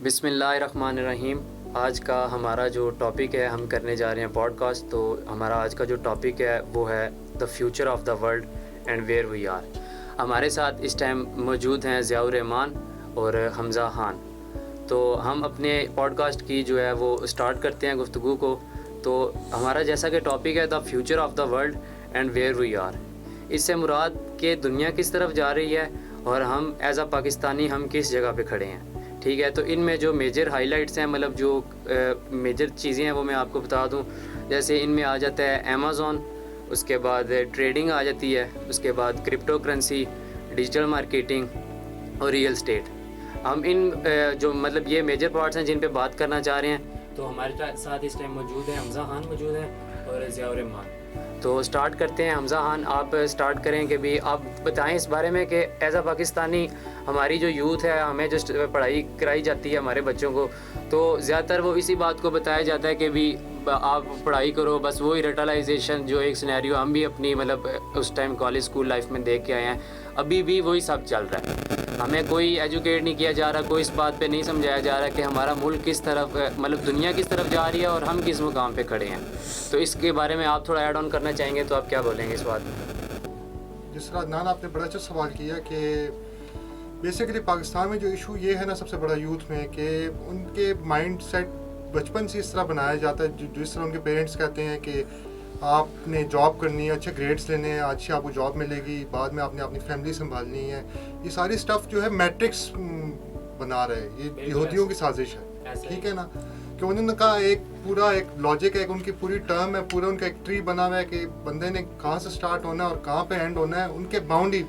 بسم اللہ الرحمن الرحیم. آج کا ہمارا جو ٹاپک ہے ہم کرنے جا رہے ہیں پوڈ کاسٹ. تو ہمارا آج کا جو ٹاپک ہے وہ ہے the future of the world and where we are. ہمارے ساتھ اس ٹائم موجود ہیں ضیاء الرحمان اور حمزہ خان. تو ہم اپنے پوڈ کاسٹ کی جو ہے وہ اسٹارٹ کرتے ہیں گفتگو کو. تو ہمارا جیسا کہ ٹاپک ہے the future of the world and where we are. اس سے مراد کہ دنیا کس طرف جا رہی ہے اور ہم ایز اے پاکستانی ہم کس جگہ پہ کھڑے ہیں. ٹھیک ہے, تو ان میں جو میجر ہائی لائٹس ہیں, مطلب جو میجر چیزیں ہیں وہ میں آپ کو بتا دوں. جیسے ان میں آ جاتا ہے امیزون, اس کے بعد ٹریڈنگ آ جاتی ہے, اس کے بعد کرپٹو کرنسی, ڈیجیٹل مارکیٹنگ اور ریئل اسٹیٹ. ہم ان جو مطلب یہ میجر پارٹس ہیں جن پہ بات کرنا چاہ رہے ہیں. تو ہمارے ساتھ اس ٹائم موجود ہیں حمزہ خان موجود ہیں اور ضیاء الرحمان. تو سٹارٹ کرتے ہیں. حمزہ خان آپ سٹارٹ کریں کہ بھی آپ بتائیں اس بارے میں کہ ایز اے پاکستانی ہماری جو یوتھ ہے, ہمیں جو پڑھائی کرائی جاتی ہے ہمارے بچوں کو, تو زیادہ تر وہ اسی بات کو بتایا جاتا ہے کہ بھی آپ پڑھائی کرو, بس وہی ریٹلائزیشن جو ایک سینیریو ہم بھی اپنی مطلب اس ٹائم کالج اسکول لائف میں دیکھ کے آئے ہیں, ابھی بھی وہی سب چل رہا ہے. ہمیں کوئی ایجوکیٹ نہیں کیا جا رہا, کوئی اس بات پہ نہیں سمجھایا جا رہا کہ ہمارا ملک کس طرف مطلب دنیا کس طرف جا رہی ہے اور ہم کس مقام پہ کھڑے ہیں. تو اس کے بارے میں آپ تھوڑا ایڈ آن کرنا چاہیں گے تو آپ کیا بولیں گے اس بات میں؟ جس طرح عدنان آپ نے بڑا اچھا سوال کیا کہ بیسیکلی پاکستان میں جو ایشو یہ ہے نا سب سے بڑا یوتھ میں, کہ ان کے مائنڈ سیٹ بچپن سے اس طرح بنایا جاتا ہے, جس طرح ان کے پیرنٹس کہتے ہیں کہ آپ نے جاب کرنی ہے, اچھے گریڈس لینے ہیں, اچھی آپ کو جاب ملے گی, بعد میں آپ نے اپنی فیملی سنبھالنی ہے. یہ ساری اسٹف جو ہے میٹرکس بنا رہے, یہ یہودیوں کی سازش ہے. ٹھیک ہے نا, کہ انہوں نے کہا ایک پورا ایک لاجک ہے, ان کی پوری ٹرم ہے, پورا ان کا ایک ٹری بنا ہوا ہے کہ بندے نے کہاں سے سٹارٹ ہونا ہے اور کہاں پہ اینڈ ہونا ہے, ان کے باؤنڈ ہی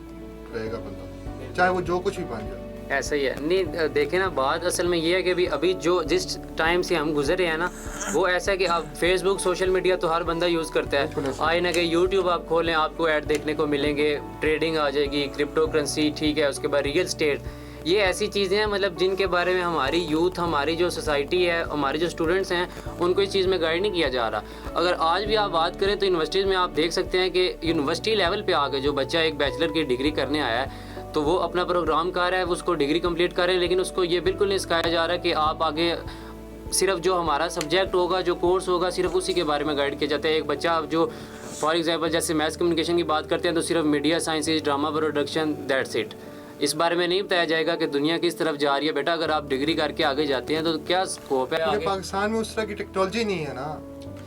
رہے گا بندہ, چاہے وہ جو کچھ بھی بن جائے. ایسا ہی ہے. نہیں دیکھیں نا, بات اصل میں یہ ہے کہ ابھی جو جس ٹائم سے ہم گزرے ہیں نا, وہ ایسا ہے کہ آپ فیس بک سوشل میڈیا تو ہر بندہ یوز کرتا ہے. آئے نہ کہ یوٹیوب آپ کھولیں آپ کو ایڈ دیکھنے کو ملیں گے, ٹریڈنگ آ جائے گی, کرپٹو کرنسی, ٹھیک ہے, اس کے بعد ریئل اسٹیٹ. یہ ایسی چیزیں ہیں مطلب جن کے بارے میں ہماری یوتھ, ہماری جو سوسائٹی ہے, ہمارے جو اسٹوڈنٹس ہیں, ان کو اس چیز میں گائیڈ نہیں کیا جا رہا. اگر آج بھی آپ بات کریں تو یونیورسٹیز میں آپ دیکھ سکتے ہیں کہ یونیورسٹی لیول پہ آ کے جو بچہ ایک بیچلر کی ڈگری کرنے آیا ہے تو وہ اپنا پروگرام کر رہا ہے, وہ اس کو ڈگری کمپلیٹ کر رہے ہیں, لیکن اس کو یہ بالکل نہیں سکھایا جا رہا کہ آپ آگے صرف جو ہمارا سبجیکٹ ہوگا, جو کورس ہوگا, صرف اسی کے بارے میں گائیڈ کیا جاتا ہے. ایک بچہ جو فار ایگزامپل جیسے میتھس کمیونیکیشن کی بات کرتے ہیں تو صرف media sciences, drama production, that's it. اس بارے میں نہیں بتایا جائے گا کہ دنیا کس طرف جا رہی ہے. بیٹا اگر آپ ڈگری کر کے آگے جاتے ہیں تو کیا اسکوپ ہے آگے؟ پاکستان میں اس طرح کی ٹیکنالوجی نہیں ہے نا.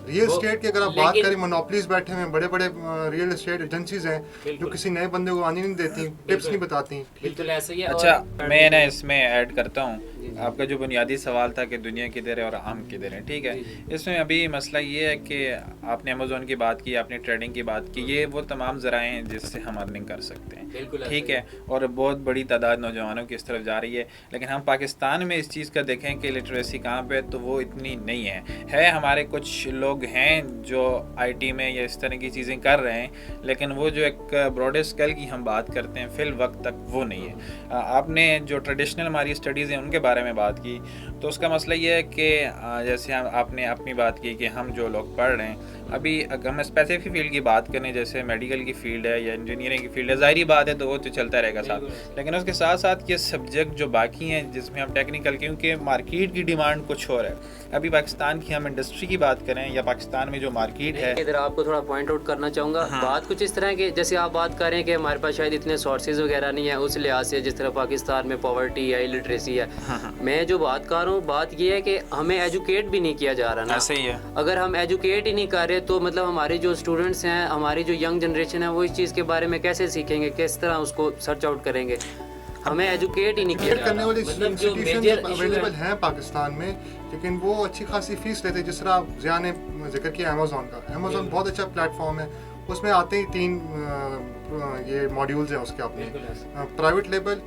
ریئل اسٹیٹ کی اگر آپ بات کریں, مونوپلیز بیٹھے ہیں, بڑے بڑے ریئل اسٹیٹ ایجنسیز ہیں جو کسی نئے بندے کو آنے نہیں دیتی, ٹپس نہیں بتاتی. بالکل ایسا ہی ہے. اچھا میں نا اس میں ایڈ کرتا ہوں, آپ کا جو بنیادی سوال تھا کہ دنیا کدھر ہے اور ہم کدھر ہیں, ٹھیک ہے, اس میں ابھی مسئلہ یہ ہے کہ آپ نے امیزون کی بات کی, آپ نے ٹریڈنگ کی بات کی, یہ وہ تمام ذرائع ہیں جس سے ہم ارننگ کر سکتے ہیں, ٹھیک ہے, اور بہت بڑی تعداد نوجوانوں کی اس طرف جا رہی ہے. لیکن ہم پاکستان میں اس چیز کا دیکھیں کہ لٹریسی کہاں پہ, تو وہ اتنی نہیں ہے. ہمارے کچھ لوگ ہیں جو آئی ٹی میں یا اس طرح کی چیزیں کر رہے ہیں, لیکن وہ جو ایک براڈ اسکیل کی ہم بات کرتے ہیں فی الوقت تک وہ نہیں ہے. آپ نے جو ٹریڈیشنل ہماری اسٹڈیز ہیں ان کے بارے میں بات کی, تو اس کا مسئلہ یہ ہے کہ جیسے آپ نے اپنی بات کی کہ ہم جو لوگ پڑھ رہے ہیں, ابھی اگر ہم اسپیسیفک فیلڈ کی بات کریں جیسے میڈیکل کی فیلڈ ہے یا انجینئرنگ کی فیلڈ ہے, ظاہری بات ہے تو وہ تو چلتا رہے گا ساتھ, لیکن اس کے ساتھ ساتھ یہ سبجیکٹ جو باقی ہیں جس میں ہم ٹیکنیکل, کیونکہ مارکیٹ کی ڈیمانڈ کچھ اور ہے. ابھی پاکستان کی ہم انڈسٹری کی بات کریں یا پاکستان میں جو مارکیٹ ہے, ادھر آپ کو تھوڑا پوائنٹ آؤٹ کرنا چاہوں گا. بات کچھ اس طرح ہے کہ جیسے آپ بات کر رہے ہیں کہ ہمارے پاس شاید اتنے سورسز وغیرہ نہیں ہیں اس لحاظ سے جس طرح پاکستان میں پاورٹی ہے, لٹریسی ہے. میں جو بات کر رہا ہوں, بات یہ ہے کہ ہمیں ایجوکیٹ بھی نہیں کیا جا رہا نا. ایسے ہی ہے. اگر ہم ایجوکیٹ ہی نہیں کر رہے تو مطلب ہمارے جو اسٹوڈنٹس ہیں, ہماری جو ینگ جنریشن ہے, وہ اس چیز کے بارے میں کیسے سیکھیں گے, کس طرح اس کو سرچ آؤٹ کریں گے؟ ہمیں ایجوکیٹ ہی نہیں کیا جا رہا. مطلب جو میجر اویلیبل ہیں پاکستان میں, لیکن وہ اچھی خاصی فیس لیتے. جس طرح ضیاء نے ذکر کیا امیزون کا, امیزون بہت اچھا پلیٹ فارم ہے, اس میں آتے ہی 3 یہ ماڈیولز ہیں اس کے اپنے. پرائیویٹ لیبل,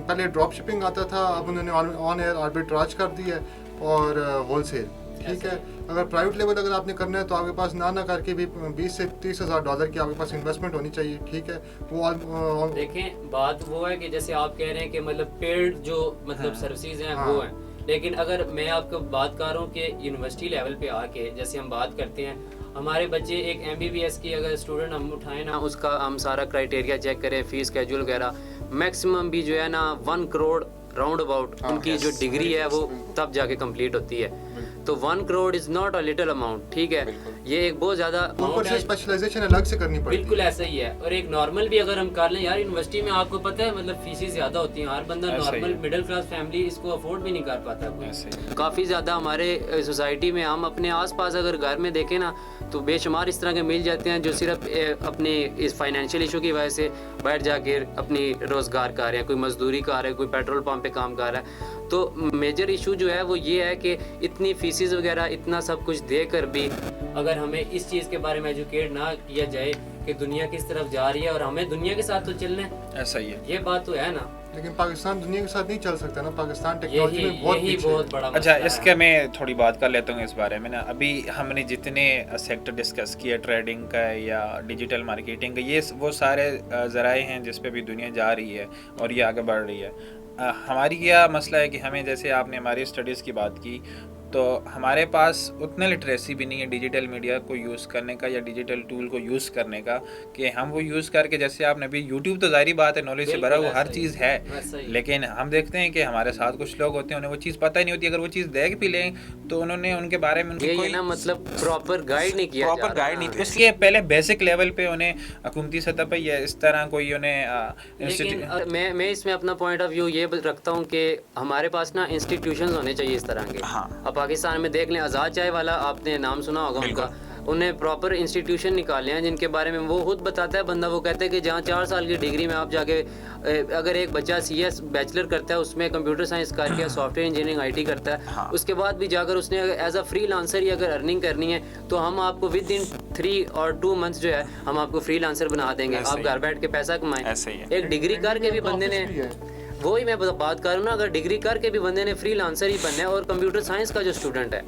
پہلے ڈراپ شپنگ آتا تھا, اب انہوں نے آن ایئر آربیٹراج کر دی ہے, اور ہول سیل. ٹھیک ہے, اگر پرائیویٹ لیول اگر آپ نے کرنا ہے تو آپ کے پاس نہ کر کے بھی $20,000 سے $30,000 کی آپ کے پاس انویسٹمنٹ ہونی چاہیے. ٹھیک ہے, وہ دیکھیں بات وہ ہے کہ جیسے آپ کہہ رہے ہیں کہ مطلب پیڈ جو مطلب سروسز ہیں وہ ہیں, لیکن اگر میں آپ کو بات کر رہا ہوں کہ یونیورسٹی لیول پہ آ کے جیسے ہم بات کرتے ہیں, ہمارے بچے ایک MBBS کی اگر اسٹوڈنٹ ہم اٹھائیں نا, اس کا ہم سارا کرائٹیریا چیک کریں, فیس کیجول وغیرہ, میکسیمم بھی جو ہے نا 1 کروڑ राउंड अबाउट उनकी जो डिग्री है वो तब जाके कंप्लीट होती है। तो 1 crore is not a little amount, ठीक है, ये एक बहुत ज़्यादा ऊपर से स्पेशलाइजेशन अलग से करनी पड़ती है। बिल्कुल ऐसा ही है। और एक नॉर्मल भी अगर हम कर लें यार, यूनिवर्सिटी में आपको पता है मतलब फीसें ज़्यादा होती हैं, हर बंदा नॉर्मल मिडिल क्लास फैमिली इसको अफोर्ड भी नहीं कर पाता कोई। काफ़ी ज़्यादा हमारे सोसाइटी में हम अपने आसपास अगर घर में देखें ना तो बेशुमार इस तरह के मिल जाते हैं जो सिर्फ अपने इस फाइनेंशियल इशू की वजह से बाहर जाके अपनी रोज़गार कर रहे हैं, कोई मजदूरी कर रहा है, कोई पेट्रोल पंप पे काम कर रहा है। तो मेजर इशू जो है वो ये है कि इतनी फीसिस वगैरह इतना सब कुछ दे कर भी अगर हमें इस चीज़ के बारे में एजुकेट ना किया जाए कि दुनिया किस तरफ जा रही है और हमें दुनिया के साथ तो चलना है, ऐसा ही है, ये बात तो है ना। लेकिन पाकिस्तान दुनिया के साथ नहीं चल सकता ना, पाकिस्तान टेक्नोलॉजी में बहुत पीछे है। बड़ा अच्छा, इसके मैं थोड़ी बात कर लेता हूँ इस बारे में ना। अभी हमने जितने सेक्टर डिस्कस किए, ट्रेडिंग का या डिजिटल मार्केटिंग का, ये वो सारे ज़राए हैं जिस पे भी दुनिया जा रही है और ये आगे बढ़ रही है। हमारी क्या मसला है कि हमें, जैसे आपने हमारी स्टडीज़ की बात की, तो हमारे पास उतना लिटरेसी भी नहीं है डिजिटल मीडिया को यूज़ करने का या डिजिटल टूल को यूज़ करने का कि हम वो यूज़ करके, जैसे आपने अभी यूट्यूब तो ज़ाहिर बात है नॉलेज से भरा हुआ हर चीज़ है, लेकिन हम देखते हैं कि हमारे साथ कुछ लोग होते हैं उन्हें वो चीज़ पता ही नहीं होती। अगर वो चीज़ देख भी लें तो उन्होंने उनके बारे में कोई ना मतलब प्रॉपर गाइड नहीं किया, प्रॉपर गाइड नहीं, इसलिए पहले बेसिक लेवल पे उन्हें हुकूमती सतह पर या इस तरह कोई उन्हें। लेकिन मैं इसमें अपना पॉइंट ऑफ व्यू ये रखता हूँ कि हमारे पास ना इंस्टीट्यूशंस होने चाहिए इस तरह के। अब पाकिस्तान में देख लें, आज़ाद चाय वाला आपने नाम सुना होगा उनका, उन्हें प्रॉपर इंस्टीट्यूशन निकाले हैं जिनके बारे में वो खुद बताता है बंदा। वो कहते हैं कि जहाँ 4 साल की डिग्री में आप जाके अगर एक बच्चा CS बैचलर करता है उसमें कंप्यूटर साइंस करके सॉफ्टवेयर इंजीनियरिंग IT करता है, उसके बाद भी जाकर उसने एज अ फ्री लांसर ही अगर अर्निंग करनी है तो हम आपको विद इन 3 और 2 मंथ्स जो है हम आपको फ्री लांसर बना देंगे, आप घर बैठ के पैसा कमाएं। एक डिग्री करके भी बंदे ने, वही मैं बात कर रहा हूँ ना, अगर डिग्री करके भी बंदे ने फ्री लांसर ही बनना है। और कंप्यूटर साइंस का जो स्टूडेंट है,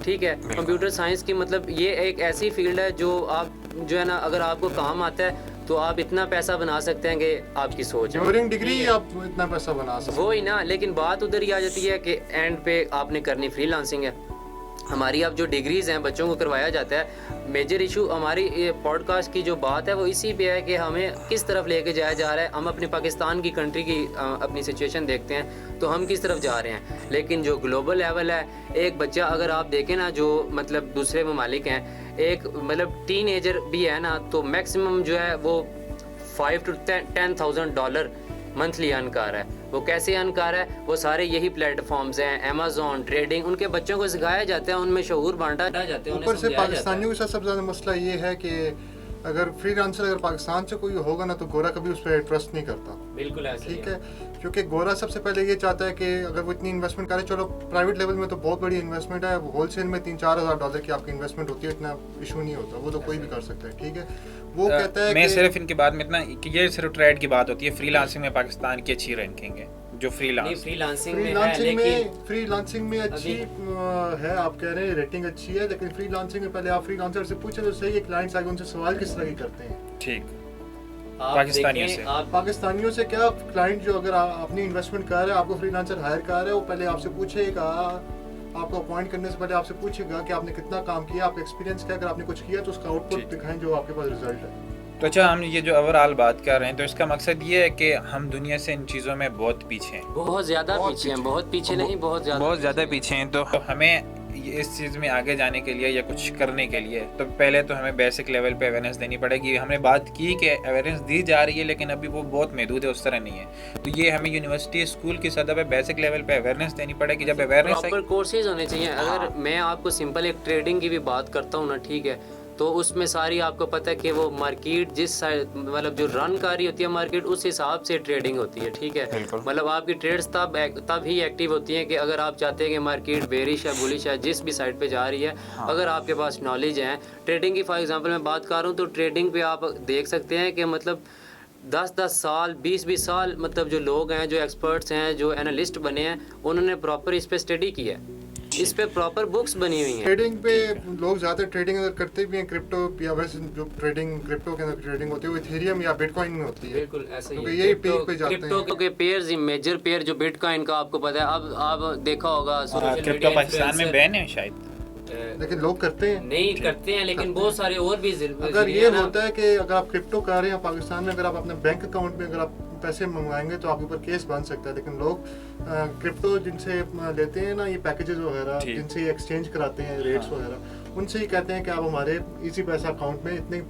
ठीक है, कंप्यूटर साइंस की मतलब ये एक ऐसी फील्ड है जो आप जो है ना अगर आपको काम आता है तो आप इतना पैसा बना सकते हैं कि आपकी सोच है, डिग्री आप इतना पैसा बना सकते हैं, वो ही ना। लेकिन बात उधर ही आ जाती है कि एंड पे आपने करनी फ्री लांसिंग है। हमारी अब जो डिग्रीज़ हैं बच्चों को करवाया जाता है, मेजर इशू हमारी ये पॉडकास्ट की जो बात है वो इसी पे है कि हमें किस तरफ लेके जाया जा रहा है। हम अपने पाकिस्तान की कंट्री की अपनी सिचुएशन देखते हैं तो हम किस तरफ जा रहे हैं, लेकिन जो ग्लोबल लेवल है, एक बच्चा अगर आप देखें ना जो मतलब दूसरे ममालिक हैं, एक मतलब टीनेजर भी है ना तो मैक्सिमम जो है वो $5,000 to $10,000 मंथली अर्न कर रहा है। वो कैसे अर्न कर रहा है, वो सारे यही प्लेटफॉर्म्स हैं, अमेज़ॉन, ट्रेडिंग, उनके बच्चों को सिखाया जाता है, उनमें शऊर बांटा जाता है। ऊपर से पाकिस्तानियों के साथ सबसे ज़्यादा मसला ये है कि अगर फ्रीलांसर अगर पाकिस्तान से कोई होगा ना तो गोरा कभी उस पर ट्रस्ट नहीं करता। बिल्कुल ऐसा ठीक है, क्योंकि गोरा सबसे पहले ये चाहता है कि अगर वो इतनी इन्वेस्टमेंट करे, चलो प्राइवेट लेवल में तो बहुत बड़ी इन्वेस्टमेंट है, होलसेल में $3-4 हज़ार की आपकी इन्वेस्टमेंट होती है, इतना इशू नहीं होता, वो तो कोई भी कर सकता है। ठीक है, वो कहता है मैं सिर्फ इनकी बात में इतना कि ये सिर्फ ट्रेड की बात होती है, फ्रीलांसिंग में पाकिस्तान की अच्छी रैंकिंग है। जो फ्रीलांसिंग में अच्छी है, आप कह रहे हैं रेटिंग अच्छी है, लेकिन फ्रीलांसिंग में पहले आप फ्रीलांसर से पूछे तो सही है, क्लाइंट्स आगे उनसे सवाल किस तरह के करते हैं। ठीक, पाकिस्तानियों से क्या, क्लाइंट जो अगर अपनी इन्वेस्टमेंट कर रहा है, आपको फ्रीलांसर हायर कर रहा है, वो पहले आपसे पूछेगा, आपको अपॉइंट करने से पहले आपसे पूछेगा कि आपने कितना काम किया, आपका एक्सपीरियंस क्या, अगर आपने कुछ किया तो उसका आउटपुट दिखाएं जो आपके पास रिजल्ट है। तो अच्छा, हम ये जो ओवरऑल बात कर रहे हैं तो इसका मकसद ये है कि हम दुनिया से इन चीज़ों में बहुत पीछे हैं, बहुत ज़्यादा पीछे हैं, बहुत पीछे नहीं, बहुत ज़्यादा पीछे हैं। तो हमें इस चीज़ में आगे जाने के लिए या कुछ करने के लिए तो पहले तो हमें बेसिक लेवल पे अवेयरनेस देनी पड़ेगी। हमने बात की कि अवेयरनेस दी जा रही है लेकिन अभी वो बहुत महदूद है, उस तरह नहीं है। तो ये हमें यूनिवर्सिटी स्कूल की सतह पे बेसिक लेवल पे अवेयरनेस देनी पड़ेगी। जब अवेयरनेस प्रॉपर कोर्सेज होने चाहिए। अगर मैं आपको सिंपल एक ट्रेडिंग की भी बात करता हूँ ना, ठीक है, तो उसमें सारी आपको पता है कि वो मार्केट जिस मतलब जो रन कर रही होती है मार्केट, उस हिसाब से ट्रेडिंग होती है। ठीक है, मतलब आपकी ट्रेड्स तब ही एक्टिव होती हैं कि अगर आप चाहते हैं कि मार्केट बेरिश है, बुलिश है, जिस भी साइड पे जा रही है, अगर आपके पास नॉलेज है ट्रेडिंग की। फॉर एग्जांपल मैं बात कर रहा हूँ तो ट्रेडिंग पे आप देख सकते हैं कि मतलब 10-10 साल 20-20 साल मतलब जो लोग हैं, जो एक्सपर्ट्स हैं, जो एनालिस्ट बने हैं, उन्होंने प्रॉपर इस पे स्टडी की है, इस पे प्रॉपर बुक्स बनी हुई हैं। ट्रेडिंग पे लोग ज़्यादा ट्रेडिंग अगर करते भी हैं क्रिप्टो या वैसे जो ट्रेडिंग क्रिप्टो के अंदर ट्रेडिंग होती है वो इथेरियम या बिटकॉइन में होती है। बिल्कुल ऐसे ही, यही पीक पे जाते हैं। क्रिप्टो के पेयर्स, मेजर पेयर जो बिटकॉइन का आपको पता है, अब आप देखा होगा क्रिप्टो पाकिस्तान में बैन है शायद, लेकिन लोग करते हैं, नहीं करते हैं, लेकिन बहुत सारे और भी अगर ये होता है कि अगर आप क्रिप्टो कर रहे हैं पाकिस्तान में, अगर आप अपने बैंक अकाउंट में अगर आप पैसे मंगवाएंगे तो आपके ऊपर केस बन सकता है। लेकिन लोग क्रिप्टो जिनसे लेते हैं ना ये पैकेजेस वगैरह, जिनसे ये एक्सचेंज कराते हैं रेट्स वगैरह, उनसे ही कहते हैं कि आप हमारे इजी पैसा अकाउंट में इतने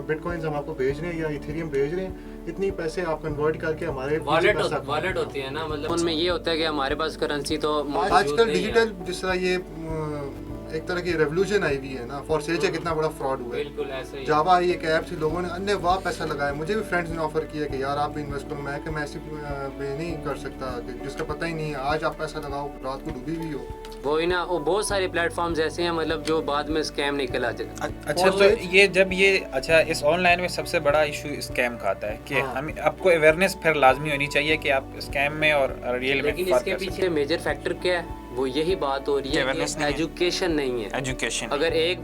बिटकॉइंस हम आपको भेज रहे हैं या इथेरियम भेज रहे हैं, इतनी पैसे आप कन्वर्ट करके हमारे वॉलेट होती है ना, मतलब उनमें ये होता है कि हमारे पास करेंसी तो आजकल डिजिटल जिस तरह ये एक तरह की रेवोल्यूशन आई हुई है ना, फॉर सेल कितना बड़ा फ्रॉड हुआ है। बिल्कुल ऐसा ही। जावा एक ऐप थी, लोगों ने अन्य वाह पैसा लगाया, मुझे भी फ्रेंड्स ने ऑफर किया कि यार आप भी इन्वेस्ट करो, मैं कि मैं ऐसे नहीं कर सकता जिसका पता ही नहीं है, आज आप पैसा लगाओ रात को डूबी भी हो। वो ही ना, वो बहुत सारे प्लेटफॉर्म्स ऐसे हैं मतलब जो बाद में स्कैम निकल आते हैं। अच्छा तो ये जब ये अच्छा इस ऑनलाइन में सबसे बड़ा इशू स्कैम का आता है कि हम आपको अवेयरनेस फिर लाजमी होनी चाहिए कि आप स्कैम में और रियल में लेकिन इसके पीछे मेजर फैक्टर क्या है, वो यही बात हो रही है कि एजुकेशन नहीं है। एजुकेशन अगर एक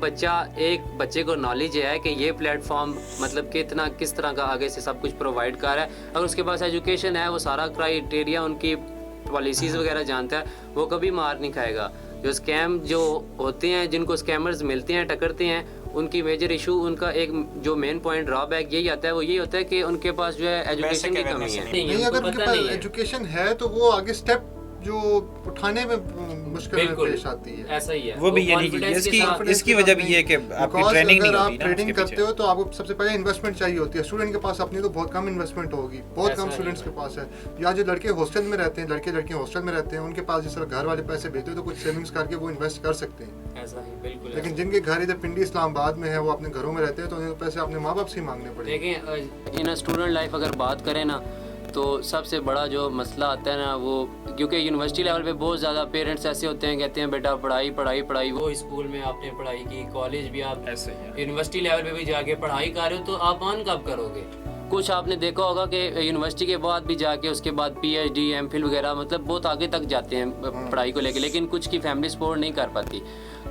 बच्चे को नॉलेज है कि ये प्लेटफॉर्म मतलब कितना किस तरह का आगे से सब कुछ प्रोवाइड कर रहा है, अगर उसके पास एजुकेशन है, वो सारा क्राइटेरिया उनकी पॉलिसीज़ वगैरह जानता है, वो कभी मार नहीं खाएगा। जो स्कैम जो होते हैं, जिनको स्कैमर्स मिलते हैं, टकरते हैं, उनकी मेजर इशू, उनका एक जो मेन पॉइंट ड्रॉबैक यही आता है, वो यही होता है कि उनके पास जो है एजुकेशन की कमी है। नहीं, अगर उनके पास एजुकेशन है तो वो आगे स्टेप जो उठाने में मुश्किल पेश आती है। ऐसा ही है, वो भी ये नहीं कि इसकी वजह भी ये कि आपकी ट्रेनिंग नहीं होती ना। ट्रेडिंग करते हो तो आपको सबसे पहले इन्वेस्टमेंट चाहिए होती है। स्टूडेंट के पास अपनी तो बहुत कम इन्वेस्टमेंट होगी, बहुत कम स्टूडेंट्स के पास है। या जो लड़के हॉस्टल में रहते हैं, लड़के लड़कियां हॉस्टल में रहते हैं, उनके पास जिस तरह घर वाले पैसे भेजते हैं तो कुछ सेविंग्स करके वो इन्वेस्ट कर सकते हैं। ऐसा ही बिल्कुल। लेकिन जिनके घर इधर पिंडी इस्लामाबाद में है, वो अपने घरों में रहते हैं, तो उन्हें पैसे अपने माँ बाप से ही मांगने पड़ेंगे। देखें इन स्टूडेंट लाइफ अगर बात करें ना, तो सबसे बड़ा जो मसला आता है ना, वो क्योंकि यूनिवर्सिटी लेवल पे बहुत ज़्यादा पेरेंट्स ऐसे होते हैं, कहते हैं बेटा पढ़ाई पढ़ाई पढ़ाई, वो स्कूल में आपने पढ़ाई की, कॉलेज भी आप ऐसे ही यूनिवर्सिटी लेवल पे भी जाके पढ़ाई कर रहे हो, तो आप अर्न कब करोगे? कुछ आपने देखा होगा कि यूनिवर्सिटी के बाद भी जाके उसके बाद PhD MPhil वगैरह मतलब बहुत आगे तक जाते हैं पढ़ाई को लेके, लेकिन कुछ की फैमिली सपोर्ट नहीं कर पाती।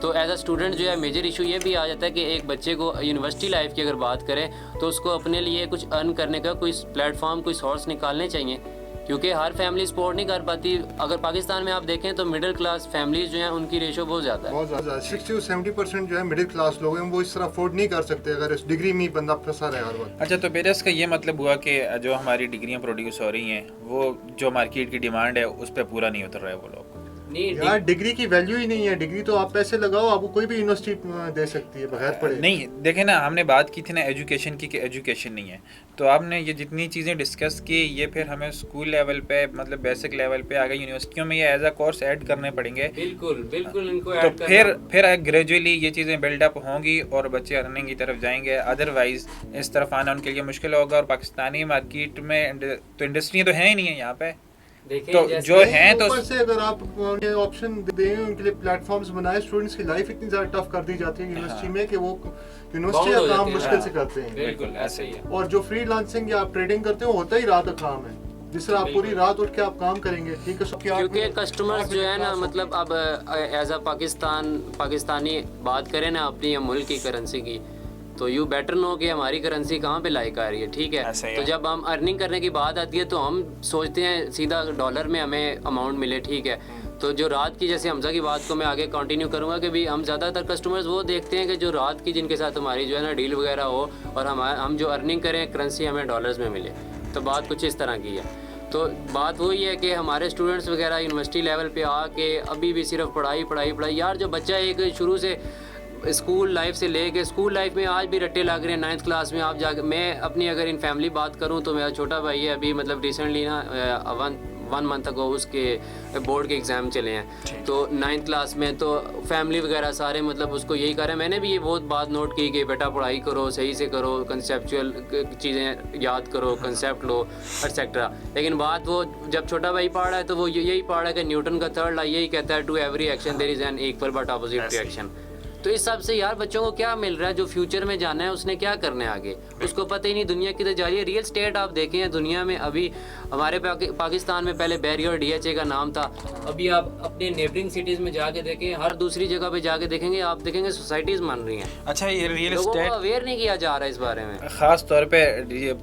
तो एज अ स्टूडेंट जो है मेजर इशू ये भी आ जाता है कि एक बच्चे को यूनिवर्सिटी लाइफ की अगर बात करें तो उसको अपने लिए कुछ अर्न करने का कोई प्लेटफॉर्म, कोई सोर्स निकालने चाहिए, क्योंकि हर फैमिली सपोर्ट नहीं कर पाती। अगर पाकिस्तान में आप देखें तो मिडिल क्लास फैमिलीज जो हैं उनकी रेशो बहुत ज़्यादा है, बहुत ज़्यादा 60 से 70% जो है मिडिल क्लास लोग हैं, वो इस तरह अफोर्ड नहीं कर सकते अगर इस डिग्री में बंदा फंसा रहे हर वक्त। अच्छा तो मेरे इसका ये मतलब हुआ कि जो हमारी डिग्रियां प्रोड्यूस हो रही हैं वो जो मार्केट की डिमांड है उस पर पूरा नहीं उतर रहे वो लोग। यार डिग्री की वैल्यू ही नहीं है। डिग्री तो आप पैसे लगाओ, आपको कोई भी यूनिवर्सिटी दे सकती है बगैर पढ़े। नहीं देखें ना, हमने बात की थी ना एजुकेशन की कि एजुकेशन नहीं है, तो आपने ये जितनी चीज़ें डिस्कस की ये फिर हमें स्कूल लेवल पे मतलब बेसिक लेवल पे आगे यूनिवर्सिटियों में ये एज अ कोर्स ऐड करने पड़ेंगे। बिल्कुल बिल्कुल इनको तो फिर ग्रेजुअली ये चीज़ें बिल्डअप होंगी और बच्चे अर्निंग की तरफ जाएंगे, अदरवाइज इस तरफ आना उनके लिए मुश्किल होगा। और पाकिस्तानी मार्केट में तो इंडस्ट्रियाँ तो हैं ही नहीं है यहाँ पे, तो जो हैं तो ऊपर से अगर आप ऑप्शन दें उनके लिए प्लेटफॉर्म्स बनाए, स्टूडेंट्स की लाइफ इतनी ज़्यादा टफ कर दी जाती है यूनिवर्सिटी में कि वो यूनिवर्सिटी का काम मुश्किल से करते हैं। बिल्कुल ऐसे ही है। और जो फ्रीलांसिंग या आप ट्रेडिंग करते हो होता ही रात का काम है, जिस तरह आप पूरी रात उठ के आप काम करेंगे, ठीक है, क्योंकि कस्टमर्स जो है ना मतलब अब एज अ पाकिस्तानी बात करें ना अपनी मुल्क की करेंसी की, तो यू बेटर नो कि हमारी करेंसी कहाँ पे लाइक आ रही है, ठीक है। तो जब हम अर्निंग करने की बात आती है तो हम सोचते हैं सीधा डॉलर में हमें अमाउंट मिले, ठीक है। तो जो रात की, जैसे हमजा की बात को मैं आगे कंटिन्यू करूँगा कि भी हम ज़्यादातर कस्टमर्स वो देखते हैं कि जो रात की जिनके साथ हमारी जो है ना डील वगैरह हो और हम जो अर्निंग करें करेंसी हमें डॉलर्स में मिले। तो बात कुछ इस तरह की है। तो बात वही है कि हमारे स्टूडेंट्स वगैरह यूनिवर्सिटी लेवल पे आके अभी भी सिर्फ पढ़ाई पढ़ाई पढ़ाई। यार जो बच्चा एक शुरू से स्कूल लाइफ से लेके स्कूल लाइफ में आज भी रट्टे लग रहे हैं 9th क्लास में। आप जाके, मैं अपनी अगर इन फैमिली बात करूं तो मेरा छोटा भाई है अभी मतलब रिसेंटली ना 1 मंथ अगो उसके बोर्ड के एग्ज़ाम चले हैं, तो 9th क्लास में। तो फैमिली वगैरह सारे मतलब उसको यही कह रहे हैं। मैंने भी ये बहुत बात नोट की कि बेटा पढ़ाई करो, सही से करो, कंसेप्चुअल चीज़ें याद करो, कंसेप्ट लो एटसेट्रा। लेकिन बात वो जब छोटा भाई पढ़ रहा है तो वो यही पढ़ रहा है कि न्यूटन का थर्ड लॉ यही कहता है, to every action there is an equal but opposite reaction. तो इस हिसाब से यार बच्चों को क्या मिल रहा है, जो फ्यूचर में जाना है उसने क्या करना है आगे, उसको पता ही नहीं दुनिया किधर जा रही है। रियल स्टेट आप देखें दुनिया में, अभी हमारे पाकिस्तान में पहले बैरियर DHA का नाम था, अभी आप अपने नेबरिंग सिटीज़ में जाके देखें, हर दूसरी जगह पे जाके देखेंगे, आप देखेंगे सोसाइटीज़ बन रही हैं। अच्छा ये रियल लोगों एस्टेट को अवेयर नहीं किया जा रहा है इस बारे में, ख़ास तौर पे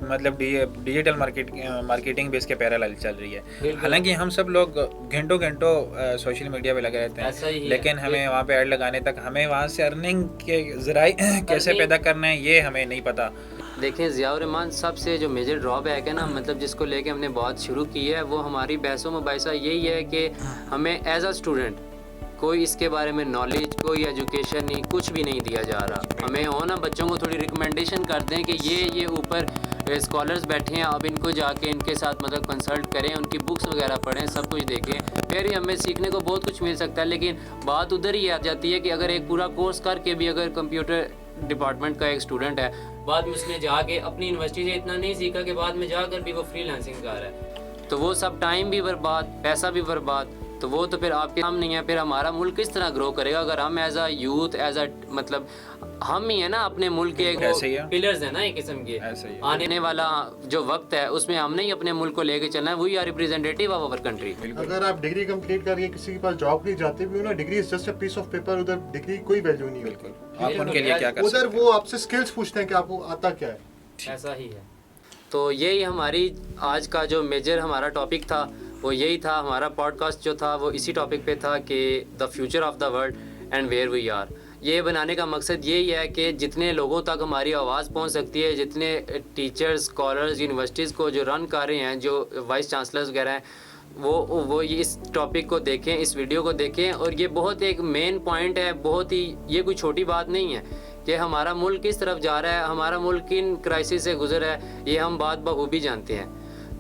मतलब डिजिटल मार्केटिंग बेस के पैरेलल चल रही है। हालांकि हम सब लोग घंटों सोशल मीडिया पे लगे रहते हैं, लेकिन हमें वहाँ पे ऐड लगाने तक, हमें वहाँ से अर्निंग के ज़राए कैसे पैदा करना है ये हमें नहीं पता। دیکھیں ضیاء الرحمان سب سے جو میجر ڈرا بیک ہے نا مطلب جس کو لے کے ہم نے بات شروع کی ہے وہ ہماری بحث و مباحثہ یہی ہے کہ ہمیں ایز اے اسٹوڈنٹ کوئی اس کے بارے میں نالج کوئی ایجوکیشن نہیں کچھ بھی نہیں دیا جا رہا. ہمیں ہو نا بچوں کو تھوڑی ریکمنڈیشن کر دیں کہ یہ اوپر اسکالرز بیٹھے ہیں اب ان کو جا کے ان کے ساتھ مطلب کنسلٹ کریں ان کی بکس وغیرہ پڑھیں سب کچھ دیکھیں پھر ہی ہمیں سیکھنے کو بہت کچھ مل سکتا ہے. لیکن بات ادھر ہی آ جاتی ہے کہ اگر ایک پورا کورس کر کے بھی اگر کمپیوٹر ڈپارٹمنٹ کا ایک اسٹوڈنٹ ہے بعد میں اس نے جا کے اپنی یونیورسٹی سے اتنا نہیں سیکھا کہ بعد میں جا کر بھی وہ فری لانسنگ کر رہا ہے تو وہ سب ٹائم بھی برباد پیسہ بھی برباد تو وہ تو پھر آپ کے سامنے نہیں ہے. پھر ہمارا ملک کس طرح گرو کرے گا اگر ہم as a youth as a مطلب ہم ہی ہیں نا اپنے ملک کے پلرز ہیں نا ایک قسم کے آنے والا جو وقت ہے اس میں ہم نے ہی اپنے ملک کو لے کے چلنا ہے وہی آر ریپرزینٹیٹیو آف اوور کنٹری. اگر آپ ڈگری کمپلیٹ کر کے کسی کے پاس جاب کے لیے جاتے بھی ہو نا degree is just a piece of paper ادھر ڈگری کوئی ویلیو نہیں ہے. آپ ان کے لیے کیا کر ادھر وہ آپ سے اسکلز پوچھتے ہیں کہ آپ کو آتا کیا ہے. ایسا ہی ہے. تو یہی ہماری آج کا جو میجر ہمارا ٹاپک تھا وہ یہی تھا. ہمارا پوڈ کاسٹ جو تھا وہ اسی ٹاپک پہ تھا کہ the future of the world and where we are. یہ بنانے کا مقصد یہی ہے کہ جتنے لوگوں تک ہماری آواز پہنچ سکتی ہے جتنے ٹیچرز اسکالرز یونیورسٹیز کو جو رن کر رہے ہیں جو وائس چانسلرز وغیرہ ہیں وہ اس ٹاپک کو دیکھیں اس ویڈیو کو دیکھیں. اور یہ بہت ایک مین پوائنٹ ہے بہت ہی یہ کوئی چھوٹی بات نہیں ہے کہ ہمارا ملک کس طرف جا رہا ہے ہمارا ملک کن کرائسس سے گزر ہے یہ ہم بات بخوبی جانتے ہیں.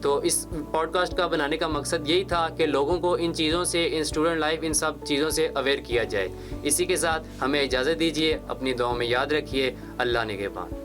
تو اس پوڈ کاسٹ کا بنانے کا مقصد یہی تھا کہ لوگوں کو ان چیزوں سے ان اسٹوڈنٹ لائف ان سب چیزوں سے اویئر کیا جائے. اسی کے ساتھ ہمیں اجازت دیجیے اپنی دعاؤں میں یاد رکھیے. اللہ نگہبان.